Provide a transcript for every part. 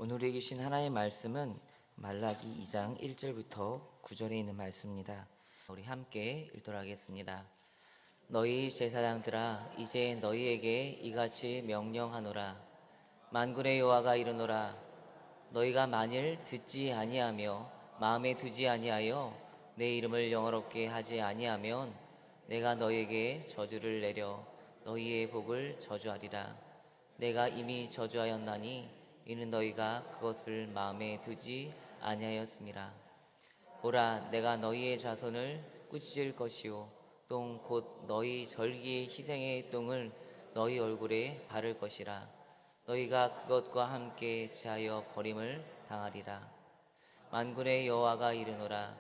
오늘 읽으신 하나님의 말씀은 말라기 2장 1절부터 9절에 있는 말씀입니다. 우리 함께 읽도록 하겠습니다. 너희 제사장들아, 이제 너희에게 이같이 명령하노라. 만군의 여호와가 이르노라. 너희가 만일 듣지 아니하며 마음에 두지 아니하여 내 이름을 영화롭게 하지 아니하면 내가 너희에게 저주를 내려 너희의 복을 저주하리라. 내가 이미 저주하였나니 이는 너희가 그것을 마음에 두지 아니하였음이라. 보라, 내가 너희의 자손을 꾸짖을 것이요 똥 곧 너희 절기의 희생의 똥을 너희 얼굴에 바를 것이라. 너희가 그것과 함께 제하여 버림을 당하리라. 만군의 여호와가 이르노라.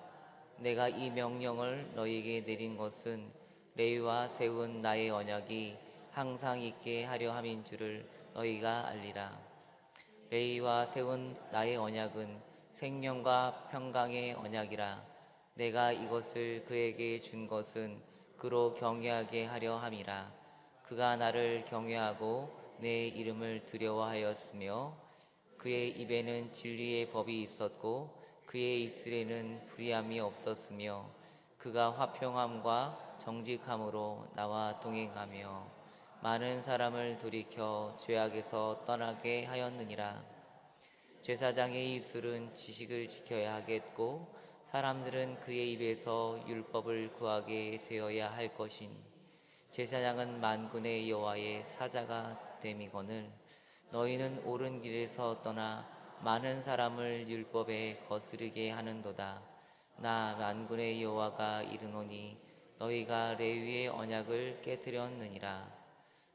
내가 이 명령을 너희에게 내린 것은 레위와 세운 나의 언약이 항상 있게 하려 함인 줄을 너희가 알리라. 레위와 세운 나의 언약은 생명과 평강의 언약이라. 내가 이것을 그에게 준 것은 그로 경외하게 하려 함이라. 그가 나를 경외하고 내 이름을 두려워하였으며 그의 입에는 진리의 법이 있었고 그의 입술에는 불의함이 없었으며 그가 화평함과 정직함으로 나와 동행하며 많은 사람을 돌이켜 죄악에서 떠나게 하였느니라. 제사장의 입술은 지식을 지켜야 하겠고 사람들은 그의 입에서 율법을 구하게 되어야 할 것이니 제사장은 만군의 여호와의 사자가 됨이거늘 너희는 옳은 길에서 떠나 많은 사람을 율법에 거스르게 하는도다. 나 만군의 여호와가 이르노니 너희가 레위의 언약을 깨뜨렸느니라.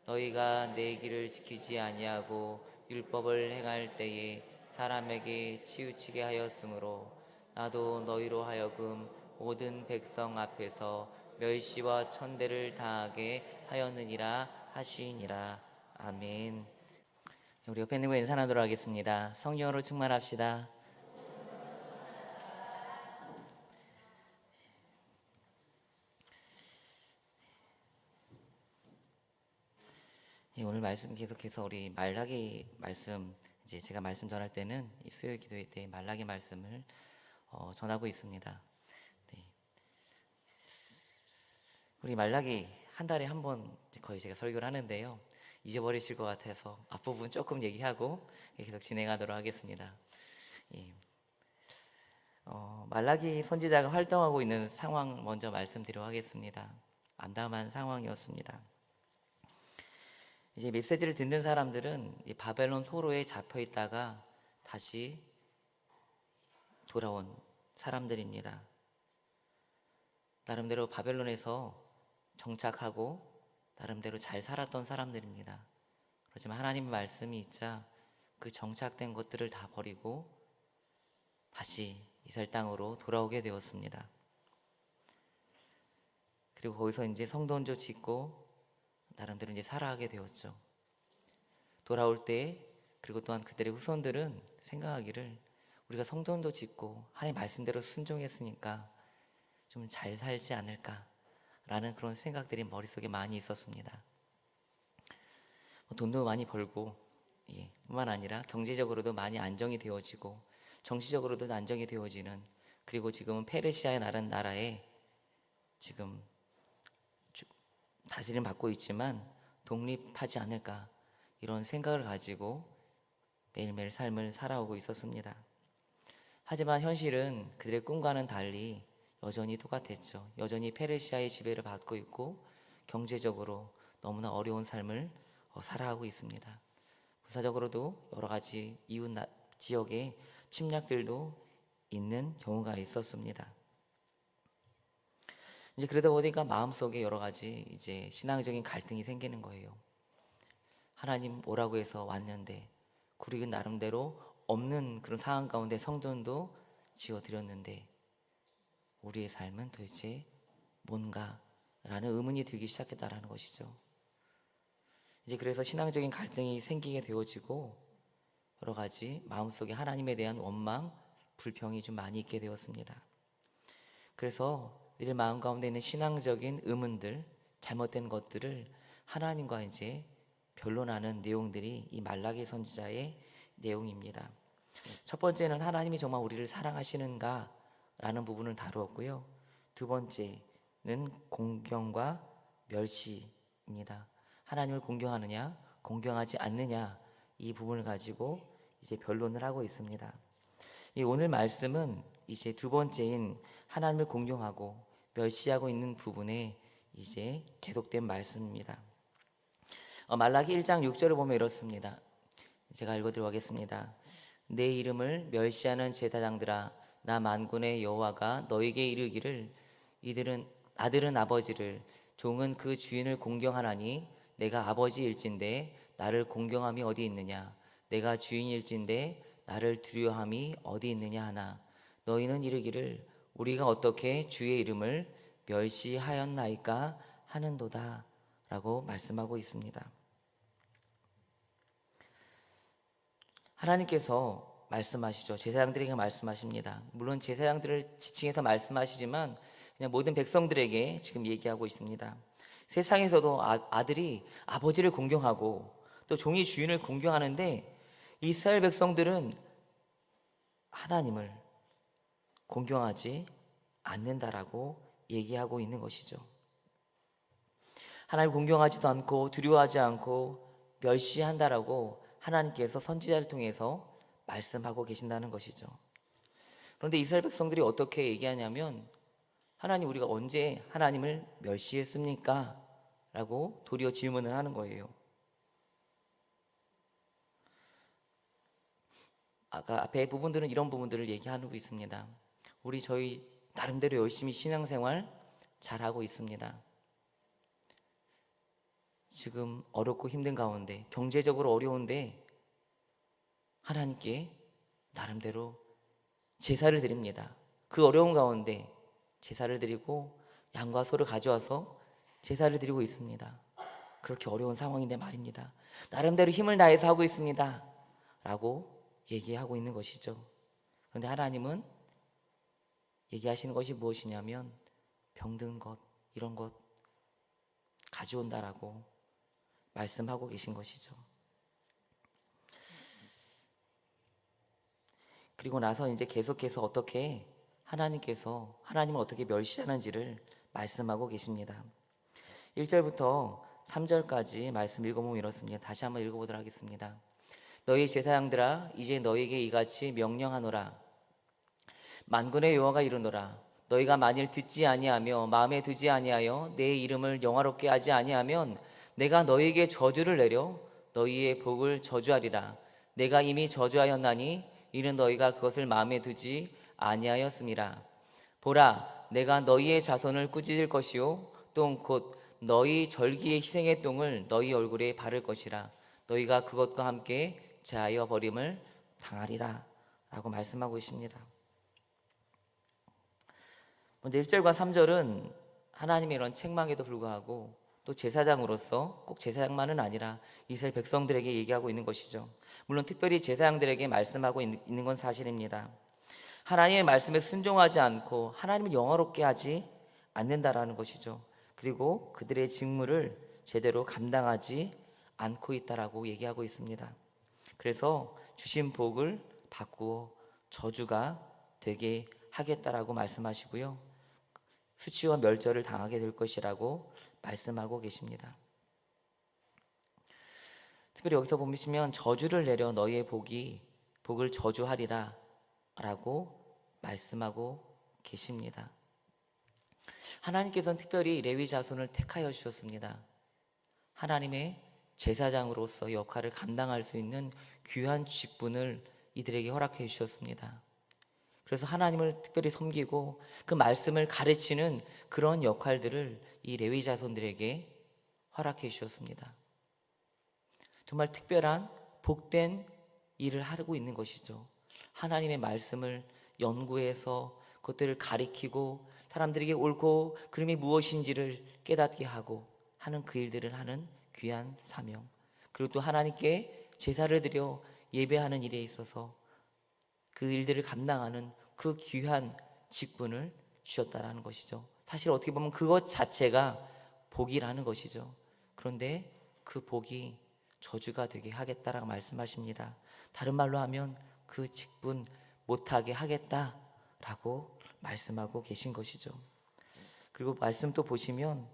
너희가 내 길을 지키지 아니하고 율법을 행할 때에 사람에게 치우치게 하였으므로 나도 너희로 하여금 모든 백성 앞에서 멸시와 천대를 당하게 하였느니라 하시니라. 아멘. 우리 옆에 있는 분 인사하도록 하겠습니다. 성령으로 충만합시다. 오늘 말씀 계속해서 우리 말라기 말씀, 이제 제가 말씀 전할 때는 이 수요일 기도회 때 말라기 말씀을 전하고 있습니다. 네. 우리 말라기 한 달에 한 번 거의 제가 설교를 하는데요. 잊어버리실 것 같아서 앞부분 조금 얘기하고 계속 진행하도록 하겠습니다. 예. 말라기 선지자가 활동하고 있는 상황 먼저 말씀드리도록 하겠습니다. 암담한 상황이었습니다. 이제 메시지를 듣는 사람들은 이 바벨론 포로에 잡혀 있다가 다시 돌아온 사람들입니다. 나름대로 바벨론에서 정착하고 나름대로 잘 살았던 사람들입니다. 그렇지만 하나님의 말씀이 있자 그 정착된 것들을 다 버리고 다시 이스라엘 땅으로 돌아오게 되었습니다. 그리고 거기서 이제 성전도 짓고 나름대로 이제 살아가게 되었죠. 돌아올 때, 그리고 또한 그들의 후손들은 생각하기를 우리가 성전도 짓고 하나님 말씀대로 순종했으니까 좀 잘 살지 않을까라는 그런 생각들이 머릿속에 많이 있었습니다. 돈도 많이 벌고, 뿐만 아니라 경제적으로도 많이 안정이 되어지고 정치적으로도 안정이 되어지는, 그리고 지금은 페르시아의 나라에 지금 다스림 받고 있지만 독립하지 않을까, 이런 생각을 가지고 매일매일 삶을 살아오고 있었습니다. 하지만 현실은 그들의 꿈과는 달리 여전히 똑같았죠. 여전히 페르시아의 지배를 받고 있고 경제적으로 너무나 어려운 삶을 살아가고 있습니다. 군사적으로도 여러 가지 이웃 지역에 침략들도 있는 경우가 있었습니다. 이제 그러다 보니까 마음속에 여러 가지 이제 신앙적인 갈등이 생기는 거예요. 하나님 오라고 해서 왔는데, 그리고 나름대로 없는 그런 상황 가운데 성전도 지어드렸는데 우리의 삶은 도대체 뭔가? 라는 의문이 들기 시작했다라는 것이죠. 이제 그래서 신앙적인 갈등이 생기게 되어지고 여러 가지 마음속에 하나님에 대한 원망, 불평이 좀 많이 있게 되었습니다. 그래서 이들 마음 가운데 있는 신앙적인 의문들, 잘못된 것들을 하나님과 이제 변론하는 내용들이 이 말라기 선지자의 내용입니다. 첫 번째는 하나님이 정말 우리를 사랑하시는가 라는 부분을 다루었고요. 두 번째는 공경과 멸시입니다. 하나님을 공경하느냐 공경하지 않느냐, 이 부분을 가지고 이제 변론을 하고 있습니다. 이 오늘 말씀은 이제 두 번째인 하나님을 공경하고 멸시하고 있는 부분에 이제 계속된 말씀입니다. 말라기 1장 6절을 보면 이렇습니다. 제가 읽어드리도록 하겠습니다. 내 이름을 멸시하는 제사장들아, 나 만군의 여호와가 너에게 이르기를 이들은 아들은 아버지를 종은 그 주인을 공경하나니 내가 아버지일진데 나를 공경함이 어디 있느냐, 내가 주인일진데 나를 두려워함이 어디 있느냐 하나, 너희는 이르기를 우리가 어떻게 주의 이름을 멸시하였나이까 하는도다 라고 말씀하고 있습니다. 하나님께서 말씀하시죠. 제사장들에게 말씀하십니다. 물론 제사장들을 지칭해서 말씀하시지만 그냥 모든 백성들에게 지금 얘기하고 있습니다. 세상에서도 아들이 아버지를 공경하고 또 종이 주인을 공경하는데 이스라엘 백성들은 하나님을 공경하지 않는다라고 얘기하고 있는 것이죠. 하나님을 공경하지도 않고 두려워하지 않고 멸시한다라고 하나님께서 선지자를 통해서 말씀하고 계신다는 것이죠. 그런데 이스라엘 백성들이 어떻게 얘기하냐면 하나님, 우리가 언제 하나님을 멸시했습니까? 라고 도리어 질문을 하는 거예요. 아까 앞에 부분들은 이런 부분들을 얘기하고 있습니다. 저희 나름대로 열심히 신앙생활 잘하고 있습니다. 지금 어렵고 힘든 가운데, 경제적으로 어려운데 하나님께 나름대로 제사를 드립니다. 그 어려운 가운데 제사를 드리고 양과 소를 가져와서 제사를 드리고 있습니다. 그렇게 어려운 상황인데 말입니다. 나름대로 힘을 다해서 하고 있습니다 라고 얘기하고 있는 것이죠. 그런데 하나님은 얘기하시는 것이 무엇이냐면 병든 것, 이런 것 가져온다라고 말씀하고 계신 것이죠. 그리고 나서 이제 계속해서 어떻게 하나님을 어떻게 멸시하는지를 말씀하고 계십니다. 1절부터 3절까지 말씀 읽어보면 이렇습니다. 다시 한번 읽어보도록 하겠습니다. 너희 제사장들아, 이제 너희에게 이같이 명령하노라. 만군의 여호와가 이르노라. 너희가 만일 듣지 아니하며 마음에 두지 아니하여 내 이름을 영화롭게 하지 아니하면 내가 너희에게 저주를 내려 너희의 복을 저주하리라. 내가 이미 저주하였나니 이는 너희가 그것을 마음에 두지 아니하였음이라. 보라, 내가 너희의 자손을 꾸짖을 것이요 또 곧 너희 절기의 희생의 똥을 너희 얼굴에 바를 것이라. 너희가 그것과 함께 제하여 버림을 당하리라 라고 말씀하고 있습니다. 먼저 1절과 3절은 하나님의 이런 책망에도 불구하고 또 제사장으로서 꼭 제사장만은 아니라 이스라엘 백성들에게 얘기하고 있는 것이죠. 물론 특별히 제사장들에게 말씀하고 있는 건 사실입니다. 하나님의 말씀에 순종하지 않고 하나님을 영화롭게 하지 않는다라는 것이죠. 그리고 그들의 직무를 제대로 감당하지 않고 있다라고 얘기하고 있습니다. 그래서 주신 복을 바꾸어 저주가 되게 하겠다라고 말씀하시고요, 수치와 멸절을 당하게 될 것이라고 말씀하고 계십니다. 특별히 여기서 보시면 저주를 내려 너희의 복을 저주하리라 라고 말씀하고 계십니다. 하나님께서는 특별히 레위 자손을 택하여 주셨습니다. 하나님의 제사장으로서 역할을 감당할 수 있는 귀한 직분을 이들에게 허락해 주셨습니다. 그래서 하나님을 특별히 섬기고 그 말씀을 가르치는 그런 역할들을 이 레위 자손들에게 허락해 주셨습니다. 정말 특별한 복된 일을 하고 있는 것이죠. 하나님의 말씀을 연구해서 그것들을 가리키고 사람들에게 옳고 그름이 무엇인지를 깨닫게 하고 하는 그 일들을 하는 귀한 사명, 그리고 또 하나님께 제사를 드려 예배하는 일에 있어서 그 일들을 감당하는 그 귀한 직분을 주셨다라는 것이죠. 사실 어떻게 보면 그것 자체가 복이라는 것이죠. 그런데 그 복이 저주가 되게 하겠다라고 말씀하십니다. 다른 말로 하면 그 직분 못하게 하겠다라고 말씀하고 계신 것이죠. 그리고 말씀 또 보시면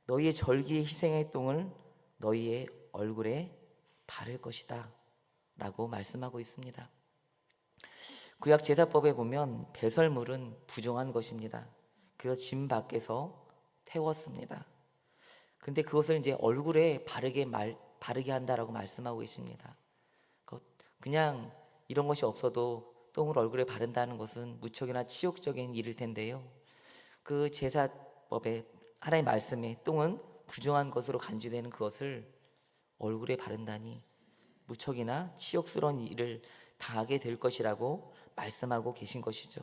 너희의 절기의 희생의 똥을 너희의 얼굴에 바를 것이다 라고 말씀하고 있습니다. 구약 제사법에 보면 배설물은 부정한 것입니다. 그래서 진 밖에서 태웠습니다. 근데 그것을 이제 얼굴에 바르게 한다라고 말씀하고 계십니다. 그냥 이런 것이 없어도 똥을 얼굴에 바른다는 것은 무척이나 치욕적인 일일 텐데요. 그 제사법에 하나님의 말씀에 똥은 부정한 것으로 간주되는 그것을 얼굴에 바른다니 무척이나 치욕스러운 일을 당하게 될 것이라고 말씀하고 계신 것이죠.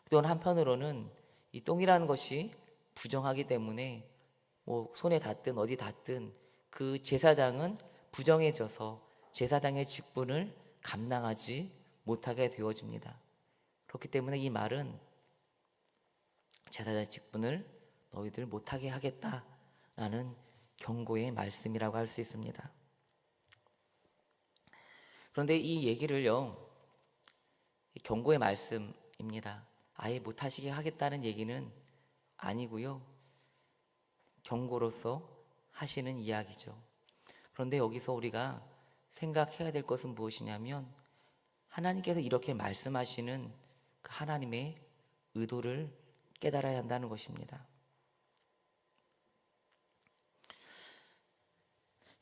또한 한편으로는 이 똥이라는 것이 부정하기 때문에 손에 닿든 어디 닿든 그 제사장은 부정해져서 제사장의 직분을 감당하지 못하게 되어집니다. 그렇기 때문에 이 말은 제사장의 직분을 너희들 못하게 하겠다라는 경고의 말씀이라고 할 수 있습니다. 그런데 이 얘기를요, 경고의 말씀입니다. 아예 못하시게 하겠다는 얘기는 아니고요, 경고로서 하시는 이야기죠. 그런데 여기서 우리가 생각해야 될 것은 무엇이냐면 하나님께서 이렇게 말씀하시는 그 하나님의 의도를 깨달아야 한다는 것입니다.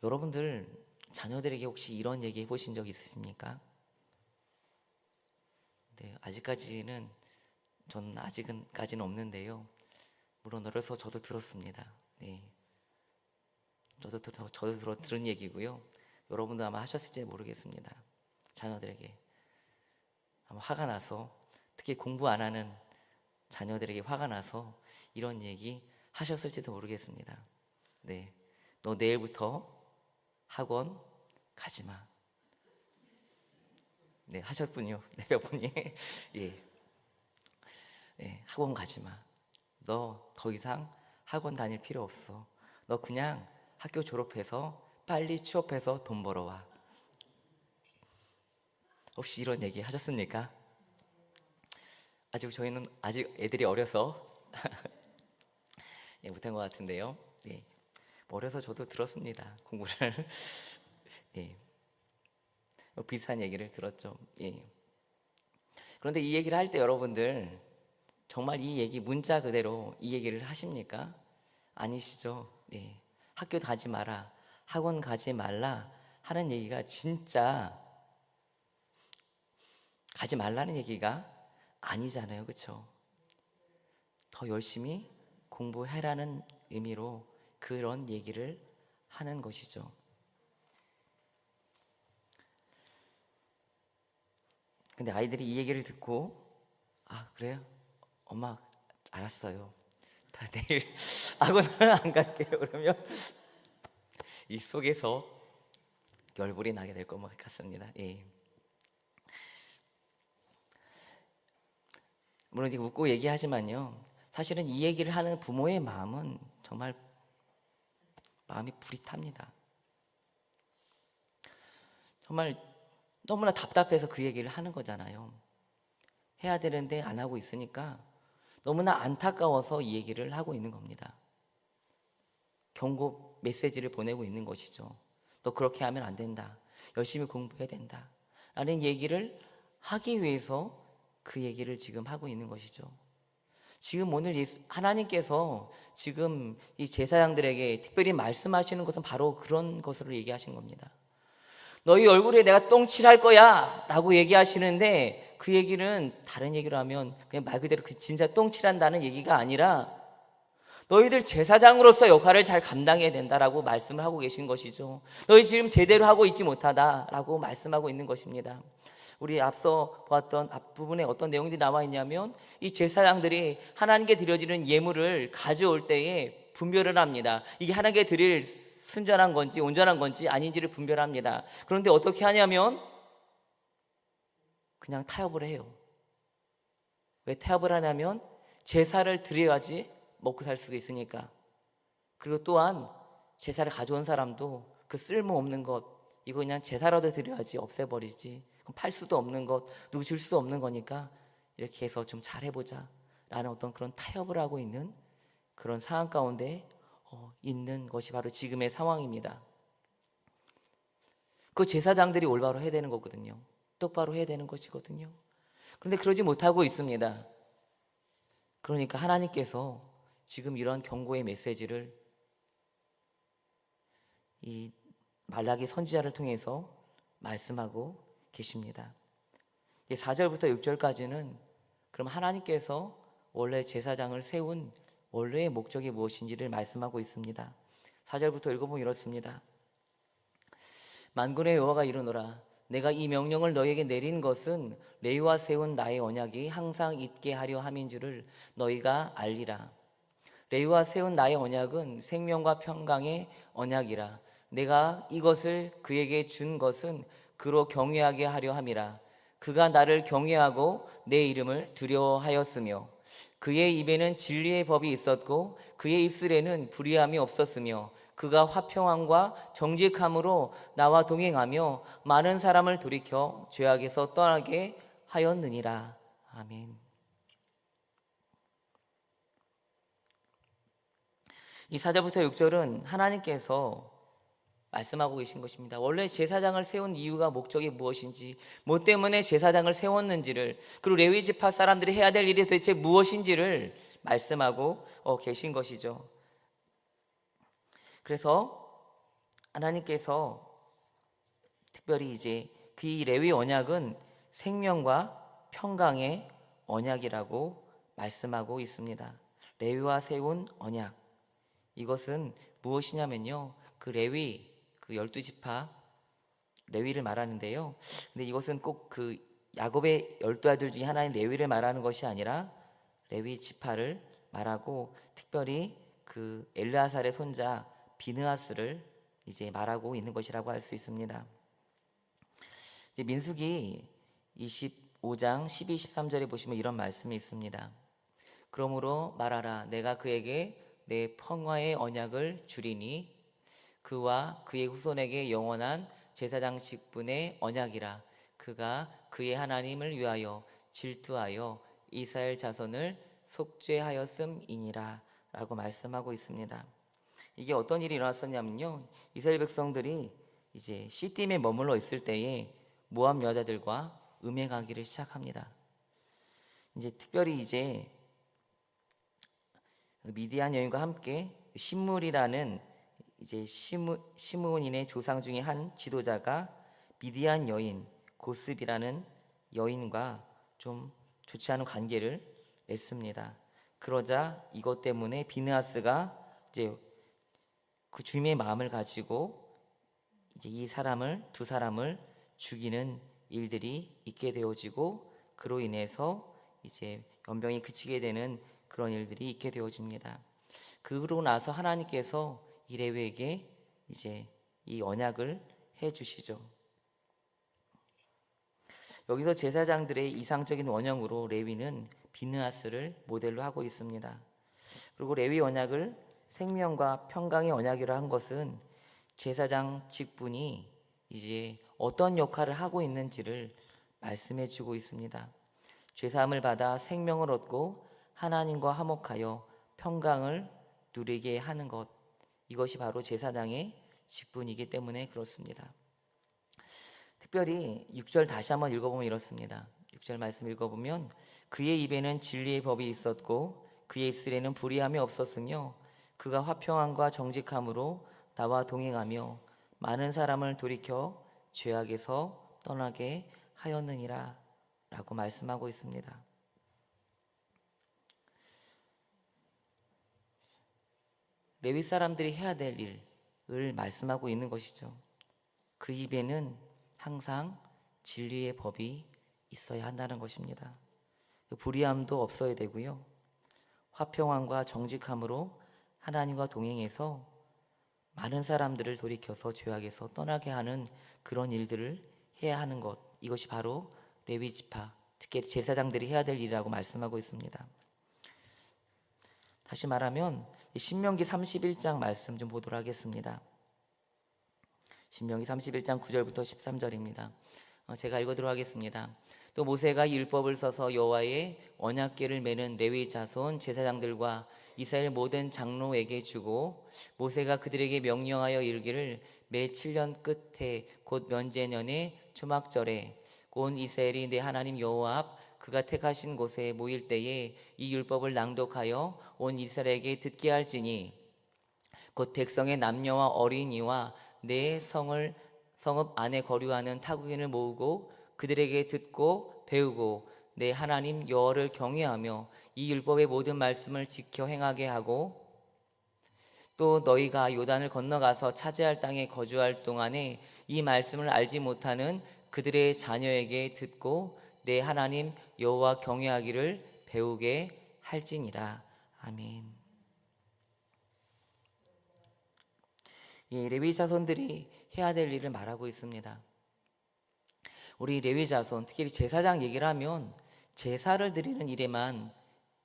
여러분들 자녀들에게 혹시 이런 얘기 해보신 적 있으십니까? 네, 저는 아직까지는 없는데요. 물론 어려서 저도 들었습니다. 네, 저도 들은 얘기고요. 여러분도 아마 하셨을지 모르겠습니다. 자녀들에게 아마 화가 나서, 특히 공부 안 하는 자녀들에게 화가 나서 이런 얘기 하셨을지도 모르겠습니다. 네, 너 내일부터 학원 가지 마. 네, 하셨군요. 네, 몇 분이. 예. 네, 학원 가지 마. 너 더 이상 학원 다닐 필요 없어. 너 그냥 학교 졸업해서 빨리 취업해서 돈 벌어와. 혹시 이런 얘기 하셨습니까? 저희는 아직 애들이 어려서 예, 못한 것 같은데요. 예, 어려서 저도 들었습니다. 공부를. 예, 비슷한 얘기를 들었죠. 예. 그런데 이 얘기를 할 때 여러분들 정말 이 얘기 문자 그대로 이 얘기를 하십니까? 아니시죠? 예. 학교 가지 마라, 학원 가지 말라 하는 얘기가 진짜 가지 말라는 얘기가 아니잖아요. 그렇죠? 더 열심히 공부해라는 의미로 그런 얘기를 하는 것이죠. 근데 아이들이 이 얘기를 듣고 그래요? 엄마 알았어요. 다 내일 학원을 안 갈게요. 그러면 이 속에서 열불이 나게 될 것 같습니다. 예. 물론 이제 웃고 얘기하지만요, 사실은 이 얘기를 하는 부모의 마음은 정말 마음이 불이 탑니다. 정말 너무나 답답해서 그 얘기를 하는 거잖아요. 해야 되는데 안 하고 있으니까 너무나 안타까워서 이 얘기를 하고 있는 겁니다. 경고 메시지를 보내고 있는 것이죠. 너 그렇게 하면 안 된다. 열심히 공부해야 된다. 라는 얘기를 하기 위해서 그 얘기를 지금 하고 있는 것이죠. 지금 오늘 하나님께서 지금 이 제사장들에게 특별히 말씀하시는 것은 바로 그런 것으로 얘기하신 겁니다. 너희 얼굴에 내가 똥칠할 거야 라고 얘기하시는데, 그 얘기는 다른 얘기로 하면 그냥 말 그대로 진짜 똥칠한다는 얘기가 아니라 너희들 제사장으로서 역할을 잘 감당해야 된다라고 말씀을 하고 계신 것이죠. 너희 지금 제대로 하고 있지 못하다라고 말씀하고 있는 것입니다. 우리 앞서 보았던 앞부분에 어떤 내용들이 나와 있냐면, 이 제사장들이 하나님께 드려지는 예물을 가져올 때에 분별을 합니다. 이게 하나님께 드릴 순전한 건지 온전한 건지 아닌지를 분별합니다. 그런데 어떻게 하냐면 그냥 타협을 해요. 왜 타협을 하냐면 제사를 드려야지 먹고 살 수가 있으니까. 그리고 또한 제사를 가져온 사람도 그 쓸모없는 것, 이거 그냥 제사라도 드려야지 없애버리지, 그럼 팔 수도 없는 것, 누구 줄 수도 없는 거니까 이렇게 해서 좀 잘해보자 라는 어떤 그런 타협을 하고 있는 그런 상황 가운데 있는 것이 바로 지금의 상황입니다. 그 제사장들이 올바로 해야 되는 거거든요. 똑바로 해야 되는 것이거든요. 그런데 그러지 못하고 있습니다. 그러니까 하나님께서 지금 이러한 경고의 메시지를 이 말라기 선지자를 통해서 말씀하고 계십니다. 4절부터 6절까지는 그럼 하나님께서 원래 제사장을 세운 원래의 목적이 무엇인지를 말씀하고 있습니다. 4절부터 읽어보면 이렇습니다. 만군의 여호와가 이르노라 내가 이 명령을 너희에게 내린 것은 레위와 세운 나의 언약이 항상 있게 하려 함인 줄을 너희가 알리라. 레위와 세운 나의 언약은 생명과 평강의 언약이라. 내가 이것을 그에게 준 것은 그로 경외하게 하려 함이라. 그가 나를 경외하고 내 이름을 두려워하였으며 그의 입에는 진리의 법이 있었고 그의 입술에는 불의함이 없었으며 그가 화평함과 정직함으로 나와 동행하며 많은 사람을 돌이켜 죄악에서 떠나게 하였느니라. 아멘. 이 4절부터 6절은 하나님께서 말씀하고 계신 것입니다. 원래 제사장을 세운 이유가 목적이 무엇인지, 뭐 때문에 제사장을 세웠는지를, 그리고 레위 지파 사람들이 해야 될 일이 도대체 무엇인지를 말씀하고 계신 것이죠. 그래서 하나님께서 특별히 이제 그 레위 언약은 생명과 평강의 언약이라고 말씀하고 있습니다. 레위와 세운 언약, 이것은 무엇이냐면요, 그 레위, 그 12지파 레위를 말하는데요. 근데 이것은 꼭 그 야곱의 12아들 중에 하나인 레위를 말하는 것이 아니라 레위 지파를 말하고, 특별히 그 엘르아살의 손자 비느하스를 이제 말하고 있는 것이라고 할 수 있습니다. 이제 민수기 25장 12, 13절에 보시면 이런 말씀이 있습니다. 그러므로 말하라 내가 그에게 내 평화의 언약을 주리니 그와 그의 후손에게 영원한 제사장 직분의 언약이라. 그가 그의 하나님을 위하여 질투하여 이스라엘 자손을 속죄하였음이니라 라고 말씀하고 있습니다. 이게 어떤 일이 일어났었냐면요, 이스라엘 백성들이 이제 시딤에 머물러 있을 때에 모압 여자들과 음행하기를 시작합니다. 이제 특별히 이제 미디안 여인과 함께 신물이라는 이제 시므온인의 조상 중에 한 지도자가 미디안 여인 고스비라는 여인과 좀 좋지 않은 관계를 맺습니다. 그러자 이것 때문에 비느하스가 이제 그 주님의 마음을 가지고 이제 두 사람을 죽이는 일들이 있게 되어지고, 그로 인해서 이제 연병이 그치게 되는 그런 일들이 있게 되어집니다. 그러고 나서 하나님께서 이 레위에게 이제 이 언약을 해 주시죠. 여기서 제사장들의 이상적인 원형으로 레위는 비느하스를 모델로 하고 있습니다. 그리고 레위 언약을 생명과 평강의 언약이라 한 것은 제사장 직분이 이제 어떤 역할을 하고 있는지를 말씀해 주고 있습니다. 죄사함을 받아 생명을 얻고 하나님과 화목하여 평강을 누리게 하는 것, 이것이 바로 제사장의 직분이기 때문에 그렇습니다. 특별히 6절 다시 한번 읽어보면 이렇습니다. 6절 말씀 읽어보면 그의 입에는 진리의 법이 있었고 그의 입술에는 불의함이 없었으며 그가 화평함과 정직함으로 나와 동행하며 많은 사람을 돌이켜 죄악에서 떠나게 하였느니라 라고 말씀하고 있습니다. 레위 사람들이 해야 될 일을 말씀하고 있는 것이죠. 그 입에는 항상 진리의 법이 있어야 한다는 것입니다. 불의함도 없어야 되고요, 화평함과 정직함으로 하나님과 동행해서 많은 사람들을 돌이켜서 죄악에서 떠나게 하는 그런 일들을 해야 하는 것, 이것이 바로 레위 지파, 특히 제사장들이 해야 될 일이라고 말씀하고 있습니다. 다시 말하면 신명기 31장 말씀 좀 보도록 하겠습니다. 신명기 31장 9절부터 13절입니다. 제가 읽어드리도록 하겠습니다. 또 모세가 율법을 써서 여호와의 언약궤를 메는 레위 자손 제사장들과 이스라엘 모든 장로에게 주고 모세가 그들에게 명령하여 이르기를 매 7년 끝에 곧 면제년의 초막절에 온 이스라엘이 내 하나님 여호와 앞 그가 택하신 곳에 모일 때에 이 율법을 낭독하여 온 이스라엘에게 듣게 할지니 곧 백성의 남녀와 어린이와 내 성읍 안에 거류하는 타국인을 모으고 그들에게 듣고 배우고 내 하나님 여호와를 경외하며 이 율법의 모든 말씀을 지켜 행하게 하고 또 너희가 요단을 건너가서 차지할 땅에 거주할 동안에 이 말씀을 알지 못하는 그들의 자녀에게 듣고 내 하나님 여호와 경외하기를 배우게 할지니라. 아멘. 레위 자손들이 해야 될 일을 말하고 있습니다. 우리 레위 자손, 특히 제사장 얘기를 하면 제사를 드리는 일에만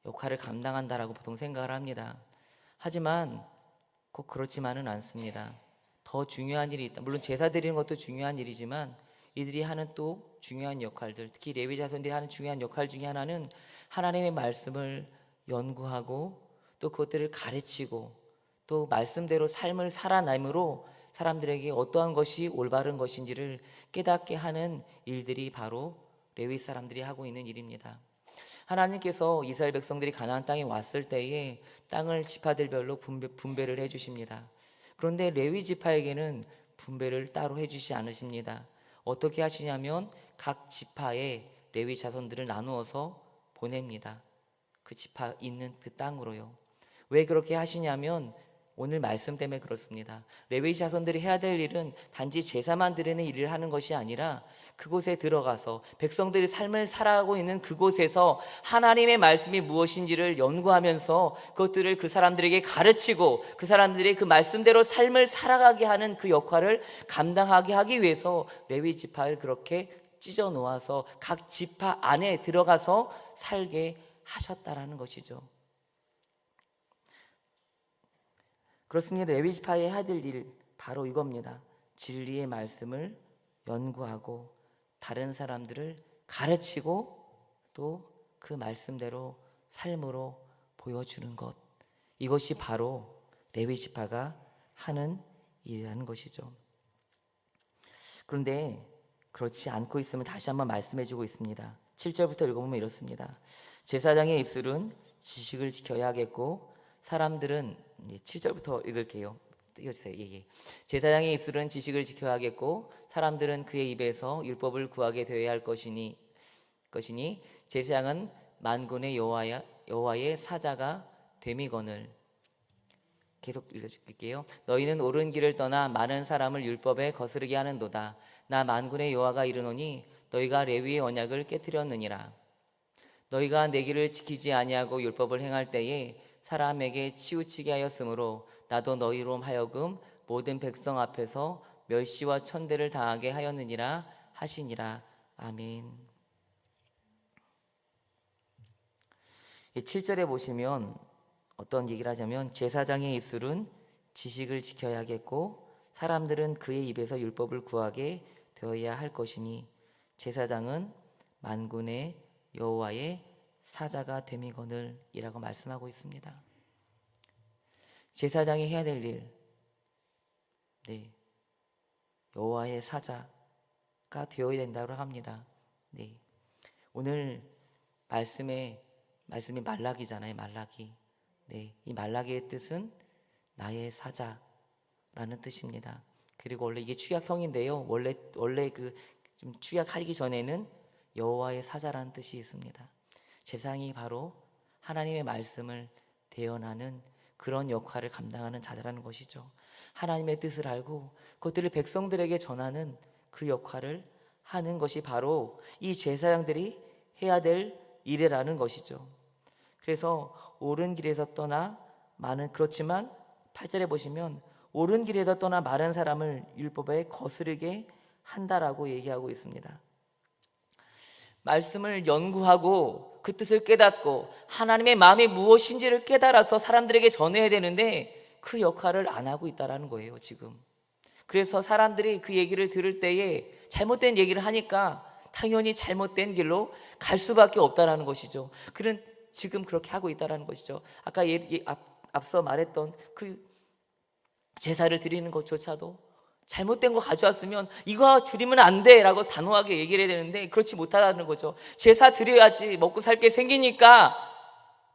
역할을 감당한다라고 보통 생각을 합니다. 하지만 꼭 그렇지만은 않습니다. 더 중요한 일이 있다. 물론 제사 드리는 것도 중요한 일이지만 이들이 하는 또 중요한 역할들, 특히 레위 자손들이 하는 중요한 역할 중에 하나는 하나님의 말씀을 연구하고 또 그것들을 가르치고 또 말씀대로 삶을 살아남으로 사람들에게 어떠한 것이 올바른 것인지를 깨닫게 하는 일들이 바로 레위 사람들이 하고 있는 일입니다. 하나님께서 이스라엘 백성들이 가나안 땅에 왔을 때에 땅을 지파들별로 분배를 해주십니다. 그런데 레위 지파에게는 분배를 따로 해주시지 않으십니다. 어떻게 하시냐면 각 지파에 레위 자손들을 나누어서 보냅니다. 그 지파 있는 그 땅으로요. 왜 그렇게 하시냐면 오늘 말씀 때문에 그렇습니다. 레위 자손들이 해야 될 일은 단지 제사만 드리는 일을 하는 것이 아니라 그곳에 들어가서 백성들이 삶을 살아가고 있는 그곳에서 하나님의 말씀이 무엇인지를 연구하면서 그것들을 그 사람들에게 가르치고 그 사람들이 그 말씀대로 삶을 살아가게 하는 그 역할을 감당하게 하기 위해서 레위 지파를 그렇게 찢어 놓아서 각 지파 안에 들어가서 살게 하셨다라는 것이죠. 그렇습니다. 레위 지파에 해야 될 일 바로 이겁니다. 진리의 말씀을 연구하고 다른 사람들을 가르치고 또 그 말씀대로 삶으로 보여주는 것, 이것이 바로 레위 지파가 하는 일이라는 것이죠. 그런데 그렇지 않고 있으면 다시 한번 말씀해주고 있습니다. 7절부터 읽어보면 이렇습니다. 제사장의 입술은 지식을 지켜야 하겠고 사람들은 7절부터 읽을게요. 띄워주세요. 제사장의 입술은 지식을 지켜야 하겠고 사람들은 그의 입에서 율법을 구하게 되어야 할 것이니 제사장은 만군의 여호와의 사자가 됨이거늘. 계속 읽어줄게요. 너희는 옳은 길을 떠나 많은 사람을 율법에 거스르게 하는도다. 나 만군의 여호와가 이르노니 너희가 레위의 언약을 깨뜨렸느니라. 너희가 내 길을 지키지 아니하고 율법을 행할 때에 사람에게 치우치게 하였으므로 나도 너희로 하여금 모든 백성 앞에서 멸시와 천대를 당하게 하였느니라 하시니라. 아멘. 7절에 보시면 어떤 얘기를 하자면 제사장의 입술은 지식을 지켜야 하겠고 사람들은 그의 입에서 율법을 구하게 되어야 할 것이니 제사장은 만군의 여호와의 사자가 됨이거늘이라고 말씀하고 있습니다. 제사장이 해야 될 일, 여호와의 사자가 되어야 된다고 합니다. 오늘 말씀이 말라기잖아요. 말라기. 이 말라기의 뜻은 나의 사자라는 뜻입니다. 그리고 원래 이게 축약형인데요. 원래 좀 축약하기 전에는 여호와의 사자라는 뜻이 있습니다. 제사장이 바로 하나님의 말씀을 대언하는 그런 역할을 감당하는 자라는 것이죠. 하나님의 뜻을 알고 그것들을 백성들에게 전하는 그 역할을 하는 것이 바로 이 제사장들이 해야 될 일이라는 것이죠. 그래서 옳은 길에서 떠나 그렇지만 8절에 보시면 옳은 길에서 떠나 많은 사람을 율법에 거스르게 한다라고 얘기하고 있습니다. 말씀을 연구하고 그 뜻을 깨닫고 하나님의 마음이 무엇인지를 깨달아서 사람들에게 전해야 되는데 그 역할을 안 하고 있다는 거예요, 지금. 그래서 사람들이 그 얘기를 들을 때에 잘못된 얘기를 하니까 당연히 잘못된 길로 갈 수밖에 없다라는 것이죠. 그는 지금 그렇게 하고 있다라는 것이죠. 아까 앞서 말했던 그 제사를 드리는 것조차도 잘못된 거 가져왔으면 이거 드리면 안 돼 라고 단호하게 얘기를 해야 되는데 그렇지 못하다는 거죠. 제사 드려야지 먹고 살게 생기니까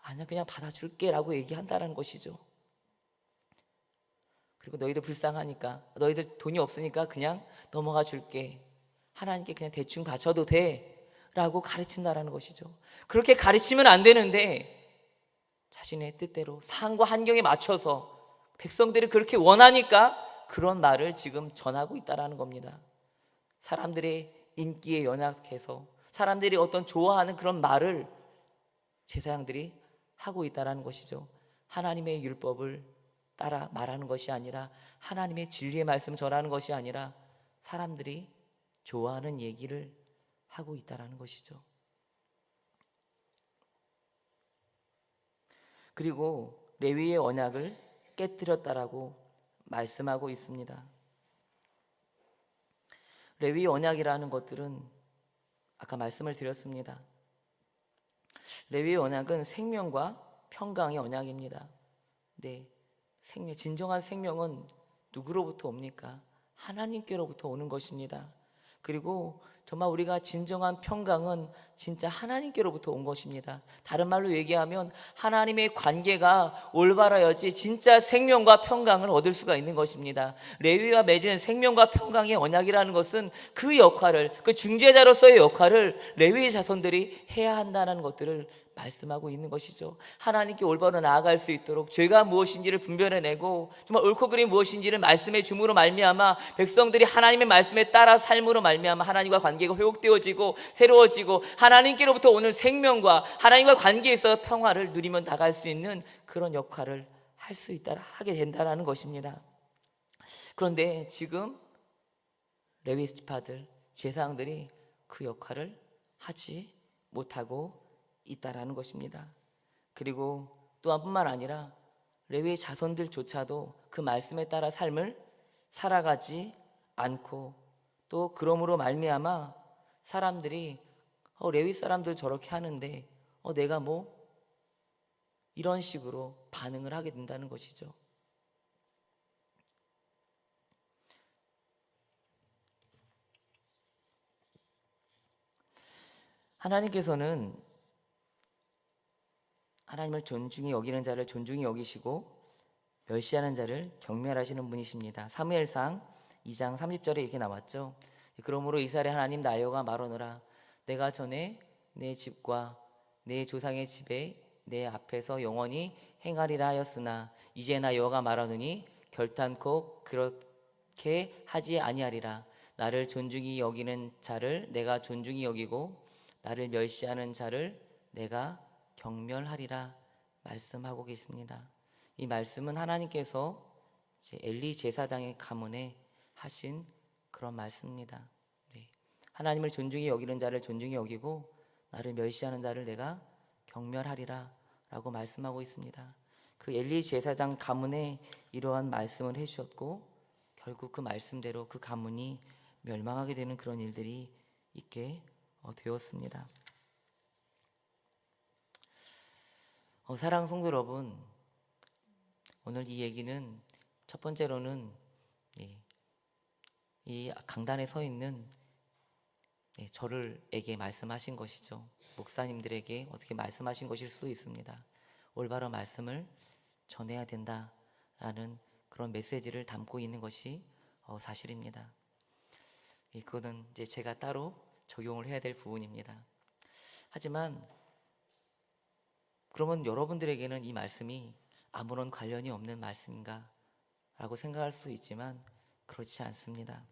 아니야 그냥 받아줄게 라고 얘기한다는 것이죠. 그리고 너희들 불쌍하니까, 너희들 돈이 없으니까 그냥 넘어가 줄게, 하나님께 그냥 대충 바쳐도 돼 라고 가르친다라는 것이죠. 그렇게 가르치면 안 되는데 자신의 뜻대로 상황과 환경에 맞춰서 백성들이 그렇게 원하니까 그런 말을 지금 전하고 있다라는 겁니다. 사람들의 인기에 연약해서 사람들이 어떤 좋아하는 그런 말을 제사장들이 하고 있다라는 것이죠. 하나님의 율법을 따라 말하는 것이 아니라, 하나님의 진리의 말씀을 전하는 것이 아니라 사람들이 좋아하는 얘기를 하고 있다라는 것이죠. 그리고 레위의 언약을 깨뜨렸다라고 말씀하고 있습니다. 레위 언약이라는 것들은 아까 말씀을 드렸습니다. 레위의 언약은 생명과 평강의 언약입니다. 네, 진정한 생명은 누구로부터 옵니까? 하나님께로부터 오는 것입니다. 그리고 정말 우리가 진정한 평강은 진짜 하나님께로부터 온 것입니다. 다른 말로 얘기하면 하나님의 관계가 올바라야지 진짜 생명과 평강을 얻을 수가 있는 것입니다. 레위와 맺은 생명과 평강의 언약이라는 것은 그 역할을, 그 중재자로서의 역할을 레위의 자손들이 해야 한다는 것들을 말씀하고 있는 것이죠. 하나님께 올바로 나아갈 수 있도록 죄가 무엇인지를 분별해내고 정말 옳고 그름이 무엇인지를 말씀해 줌으로 말미암아 백성들이 하나님의 말씀에 따라 삶으로 말미암아 하나님과 관계가 회복되어지고 새로워지고 하나님께로부터 오는 생명과 하나님과 관계에 있어서 평화를 누리며 나갈 수 있는 그런 역할을 하게 된다는 것입니다. 그런데 지금 레위 지파들, 제사장들이 그 역할을 하지 못하고 있다라는 것입니다. 그리고 또한 뿐만 아니라 레위의 자손들조차도 그 말씀에 따라 삶을 살아가지 않고, 또 그러므로 말미암아 사람들이 레위 사람들 저렇게 하는데 내가 뭐 이런 식으로 반응을 하게 된다는 것이죠. 하나님께서는 하나님을 존중히 여기는 자를 존중히 여기시고 멸시하는 자를 경멸하시는 분이십니다. 사무엘상 2장 30절에 이렇게 나왔죠. 그러므로 이스라엘의 하나님 여호와가 말하노라, 내가 전에 내 집과 내 조상의 집에 내 앞에서 영원히 행하리라 하였으나 이제 나 여호와가 말하노니 결단코 그렇게 하지 아니하리라. 나를 존중히 여기는 자를 내가 존중히 여기고 나를 멸시하는 자를 내가 경멸하리라 말씀하고 계십니다. 이 말씀은 하나님께서 엘리 제사장의 가문에 하신 그런 말씀입니다. 네. 하나님을 존중히 여기는 자를 존중히 여기고 나를 멸시하는 자를 내가 경멸하리라 라고 말씀하고 있습니다. 그 엘리 제사장 가문에 이러한 말씀을 해주셨고 결국 그 말씀대로 그 가문이 멸망하게 되는 그런 일들이 있게 되었습니다. 사랑하는 성도 여러분, 오늘 이 얘기는 첫 번째로는 이 강단에 서 있는 저를에게 말씀하신 것이죠. 목사님들에게 어떻게 말씀하신 것일 수 있습니다. 올바른 말씀을 전해야 된다라는 그런 메시지를 담고 있는 것이 사실입니다. 그거는 이제 제가 따로 적용을 해야 될 부분입니다. 하지만 그러면 여러분들에게는 이 말씀이 아무런 관련이 없는 말씀인가 라고 생각할 수 있지만 그렇지 않습니다.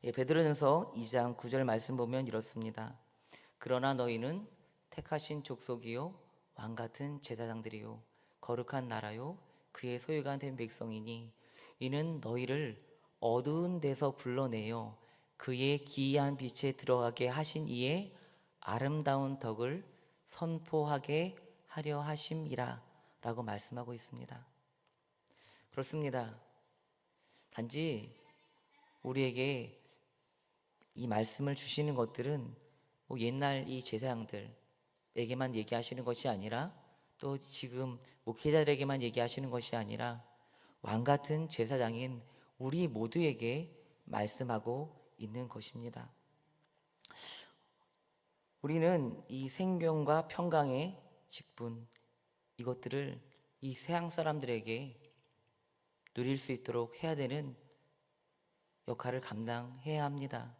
베드로전서 2장 9절 말씀 보면 이렇습니다. 그러나 너희는 택하신 족속이요 왕같은 제사장들이요 거룩한 나라요 그의 소유가 된 백성이니 이는 너희를 어두운 데서 불러내어 그의 기이한 빛에 들어가게 하신 이의 아름다운 덕을 선포하게 하려 하심이라 라고 말씀하고 있습니다. 그렇습니다. 단지 우리에게 이 말씀을 주시는 것들은 뭐 옛날 이 제사장들에게만 얘기하시는 것이 아니라 또 지금 목회자들에게만 얘기하시는 것이 아니라 왕 같은 제사장인 우리 모두에게 말씀하고 있는 것입니다. 우리는 이 생명과 평강의 직분, 이것들을 이 세상 사람들에게 누릴 수 있도록 해야 되는 역할을 감당해야 합니다.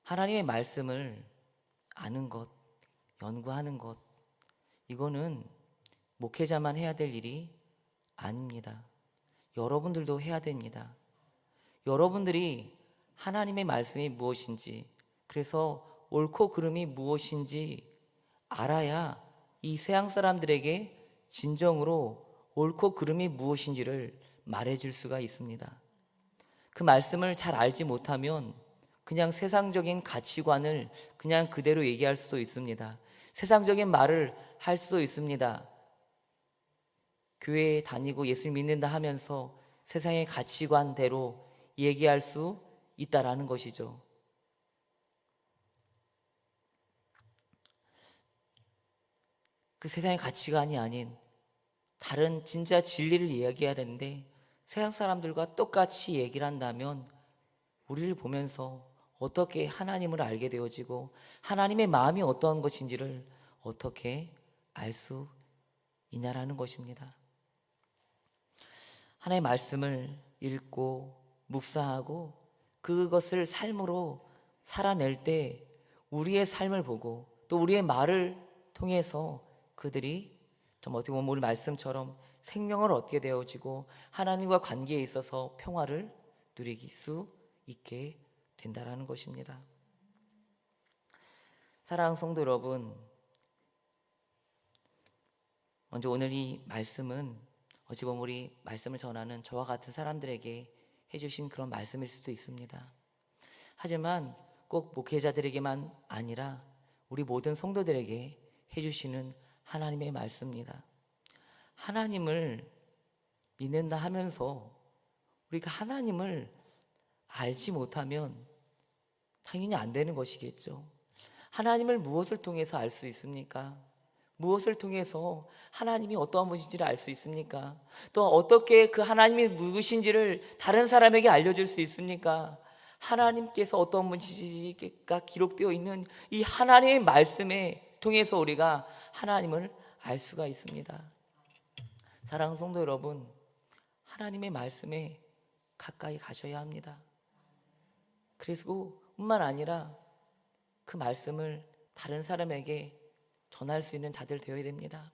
하나님의 말씀을 아는 것, 연구하는 것, 이거는 목회자만 해야 될 일이 아닙니다. 여러분들도 해야 됩니다. 여러분들이 하나님의 말씀이 무엇인지, 그래서 옳고 그름이 무엇인지 알아야 이 세상 사람들에게 진정으로 옳고 그름이 무엇인지를 말해줄 수가 있습니다. 그 말씀을 잘 알지 못하면 그냥 세상적인 가치관을 그냥 그대로 얘기할 수도 있습니다. 세상적인 말을 할 수도 있습니다. 교회에 다니고 예수를 믿는다 하면서 세상의 가치관대로 얘기할 수 있다라는 것이죠. 그 세상의 가치관이 아닌 다른 진짜 진리를 이야기해야 되는데 세상 사람들과 똑같이 얘기를 한다면 우리를 보면서 어떻게 하나님을 알게 되어지고 하나님의 마음이 어떠한 것인지를 어떻게 알 수 있냐라는 것입니다. 하나님의 말씀을 읽고 묵상하고 그것을 삶으로 살아낼 때 우리의 삶을 보고 또 우리의 말을 통해서 그들이 좀 어떻게 보면 우리 말씀처럼 생명을 얻게 되어지고 하나님과 관계에 있어서 평화를 누릴 수 있게 된다라는 것입니다. 사랑하는 성도 여러분, 먼저 오늘 이 말씀은 어찌 보면 우리 말씀을 전하는 저와 같은 사람들에게 해주신 그런 말씀일 수도 있습니다. 하지만 꼭 목회자들에게만 아니라 우리 모든 성도들에게 해주시는 하나님의 말씀입니다. 하나님을 믿는다 하면서 우리가 하나님을 알지 못하면 당연히 안 되는 것이겠죠. 하나님을 무엇을 통해서 알 수 있습니까? 무엇을 통해서 하나님이 어떠한 분이신지를 알 수 있습니까? 또 어떻게 그 하나님이 누구신지를 다른 사람에게 알려줄 수 있습니까? 하나님께서 어떤 분이신지가 기록되어 있는 이 하나님의 말씀에 통해서 우리가 하나님을 알 수가 있습니다. 사랑하는 성도 여러분, 하나님의 말씀에 가까이 가셔야 합니다. 그리고 뿐만 아니라 그 말씀을 다른 사람에게 전할 수 있는 자들 되어야 됩니다.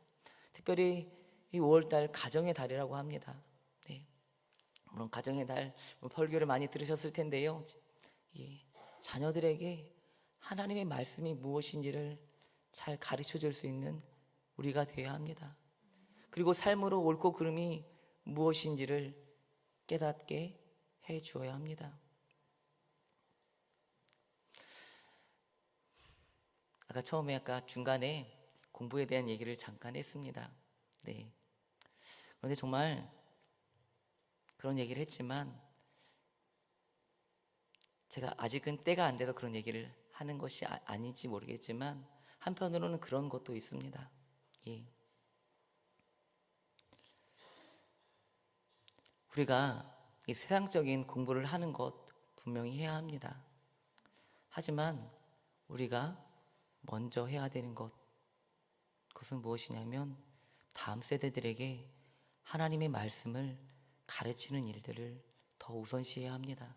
특별히 이 5월달 가정의 달이라고 합니다. 네. 물론 가정의 달 설교를 많이 들으셨을 텐데요. 자녀들에게 하나님의 말씀이 무엇인지를 잘 가르쳐 줄 수 있는 우리가 되어야 합니다. 그리고 삶으로 옳고 그름이 무엇인지를 깨닫게 해 주어야 합니다. 아까 중간에 공부에 대한 얘기를 잠깐 했습니다. 네. 그런데 정말 그런 얘기를 했지만 제가 아직은 때가 안 돼서 그런 얘기를 하는 것이 아닌지 모르겠지만 한편으로는 그런 것도 있습니다. 예. 우리가 이 세상적인 공부를 하는 것 분명히 해야 합니다. 하지만 우리가 먼저 해야 되는 것, 그것은 무엇이냐면 다음 세대들에게 하나님의 말씀을 가르치는 일들을 더 우선시해야 합니다.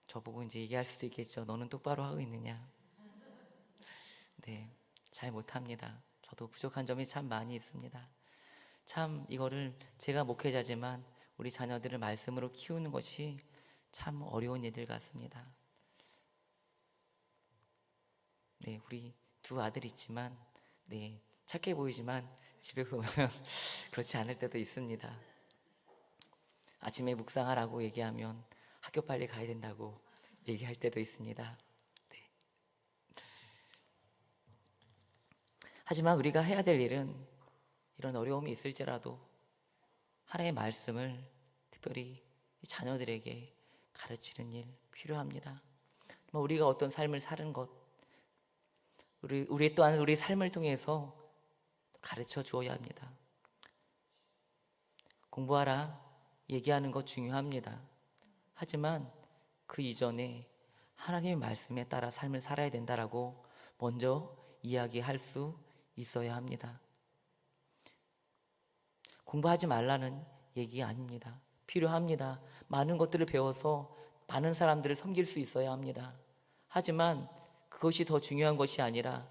저보고 이제 얘기할 수도 있겠죠. 너는 똑바로 하고 있느냐? 네, 잘 못합니다. 저도 부족한 점이 참 많이 있습니다. 참 이거를 제가 목회자지만 우리 자녀들을 말씀으로 키우는 것이 참 어려운 일들 같습니다. 네, 우리 두 아들 있지만 네, 착해 보이지만 집에 보면 그렇지 않을 때도 있습니다. 아침에 묵상하라고 얘기하면 학교 빨리 가야 된다고 얘기할 때도 있습니다. 네. 하지만 우리가 해야 될 일은 이런 어려움이 있을지라도 하나님의 말씀을 특별히 자녀들에게 가르치는 일 필요합니다. 우리가 어떤 삶을 사는 것, 우리 또한 우리 삶을 통해서 가르쳐 주어야 합니다. 공부하라 얘기하는 것 중요합니다. 하지만 그 이전에 하나님의 말씀에 따라 삶을 살아야 된다라고 먼저 이야기할 수 있어야 합니다. 공부하지 말라는 얘기 아닙니다. 필요합니다. 많은 것들을 배워서 많은 사람들을 섬길 수 있어야 합니다. 하지만 그것이 더 중요한 것이 아니라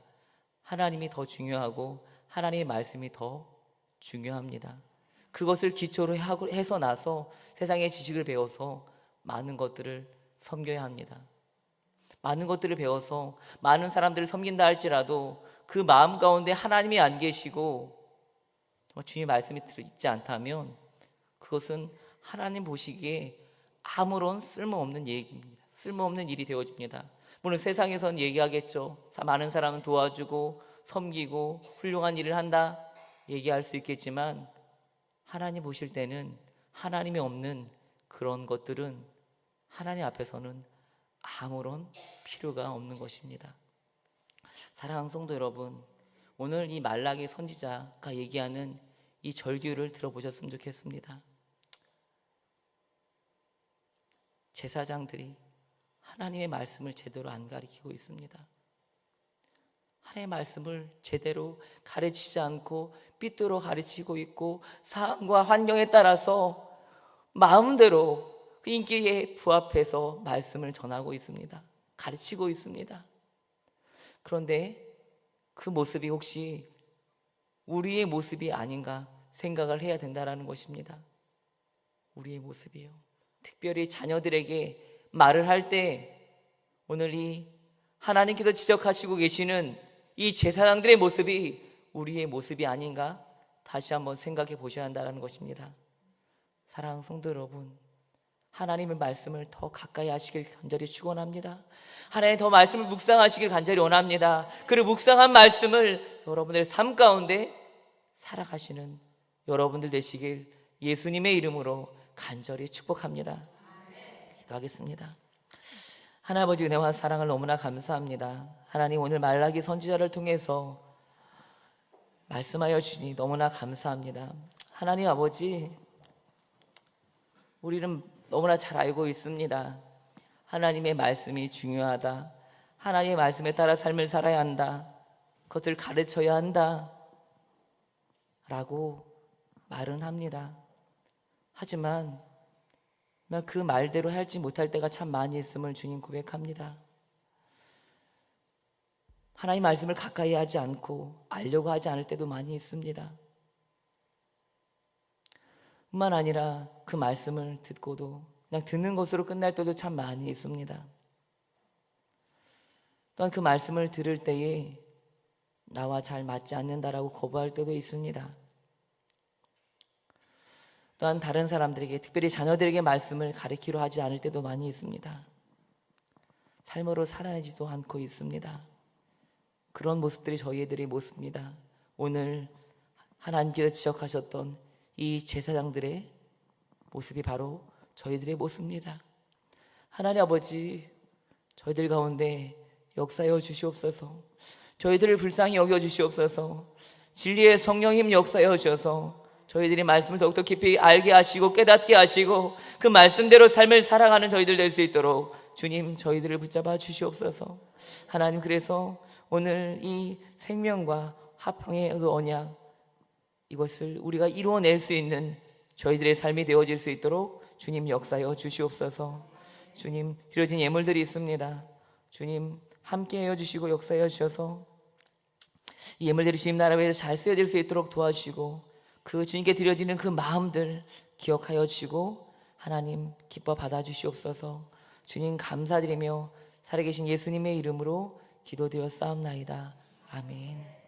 하나님이 더 중요하고 하나님의 말씀이 더 중요합니다. 그것을 기초로 해서 나서 세상의 지식을 배워서 많은 것들을 섬겨야 합니다. 많은 것들을 배워서 많은 사람들을 섬긴다 할지라도 그 마음 가운데 하나님이 안 계시고 주님의 말씀이 들어있지 않다면 그것은 하나님 보시기에 아무런 쓸모없는 얘기입니다. 쓸모없는 일이 되어집니다. 물론 세상에서는 얘기하겠죠. 많은 사람을 도와주고 섬기고 훌륭한 일을 한다 얘기할 수 있겠지만 하나님 보실 때는 하나님이 없는 그런 것들은 하나님 앞에서는 아무런 필요가 없는 것입니다. 사랑하는 성도 여러분, 오늘 이 말라기 선지자가 얘기하는 이 절규를 들어보셨으면 좋겠습니다. 제사장들이 하나님의 말씀을 제대로 안 가르치고 있습니다. 하나님의 말씀을 제대로 가르치지 않고 삐뚤어 가르치고 있고 상황과 환경에 따라서 마음대로 그 인기에 부합해서 말씀을 전하고 있습니다. 가르치고 있습니다. 그런데 그 모습이 혹시 우리의 모습이 아닌가 생각을 해야 된다는 것입니다. 우리의 모습이요. 특별히 자녀들에게 말을 할 때 오늘 이 하나님께서 지적하시고 계시는 이 제사장들의 모습이 우리의 모습이 아닌가 다시 한번 생각해 보셔야 한다는 것입니다. 사랑하는 성도 여러분, 하나님의 말씀을 더 가까이 하시길 간절히 축원합니다. 하나님 더 말씀을 묵상하시길 간절히 원합니다. 그리고 묵상한 말씀을 여러분들의 삶 가운데 살아가시는 여러분들 되시길 예수님의 이름으로 간절히 축복합니다. 기도하겠습니다. 하나님 아버지 은혜와 사랑을 너무나 감사합니다. 하나님 오늘 말라기 선지자를 통해서 말씀하여 주니 너무나 감사합니다. 하나님 아버지, 우리는 너무나 잘 알고 있습니다. 하나님의 말씀이 중요하다. 하나님의 말씀에 따라 삶을 살아야 한다. 그것을 가르쳐야 한다 라고 말은 합니다. 하지만 그 말대로 할지 못할 때가 참 많이 있음을 주님 고백합니다. 하나님의 말씀을 가까이 하지 않고 알려고 하지 않을 때도 많이 있습니다. 뿐만 아니라 그 말씀을 듣고도 그냥 듣는 것으로 끝날 때도 참 많이 있습니다. 또한 그 말씀을 들을 때에 나와 잘 맞지 않는다라고 거부할 때도 있습니다. 또한 다른 사람들에게, 특별히 자녀들에게 말씀을 가르치려 하지 않을 때도 많이 있습니다. 삶으로 살아내지도 않고 있습니다. 그런 모습들이 저희들의 모습입니다. 오늘 하나님께서 지적하셨던 이 제사장들의 모습이 바로 저희들의 모습입니다. 하나님 아버지, 저희들 가운데 역사하여 주시옵소서. 저희들을 불쌍히 여겨 주시옵소서. 진리의 성령님 역사하여 주셔서 저희들이 말씀을 더욱더 깊이 알게 하시고 깨닫게 하시고 그 말씀대로 삶을 살아가는 저희들 될 수 있도록 주님 저희들을 붙잡아 주시옵소서. 하나님, 그래서 오늘 이 생명과 화평의 그 언약, 이것을 우리가 이루어낼 수 있는 저희들의 삶이 되어질 수 있도록 주님 역사하여 주시옵소서. 주님, 드려진 예물들이 있습니다. 주님 함께하여 주시고 역사하여 주셔서 이 예물들이 주님 나라 위에서 잘 쓰여질 수 있도록 도와주시고 그 주님께 드려지는 그 마음들 기억하여 주시고 하나님 기뻐 받아주시옵소서. 주님 감사드리며 살아계신 예수님의 이름으로 기도드려 싸움나이다. 아멘.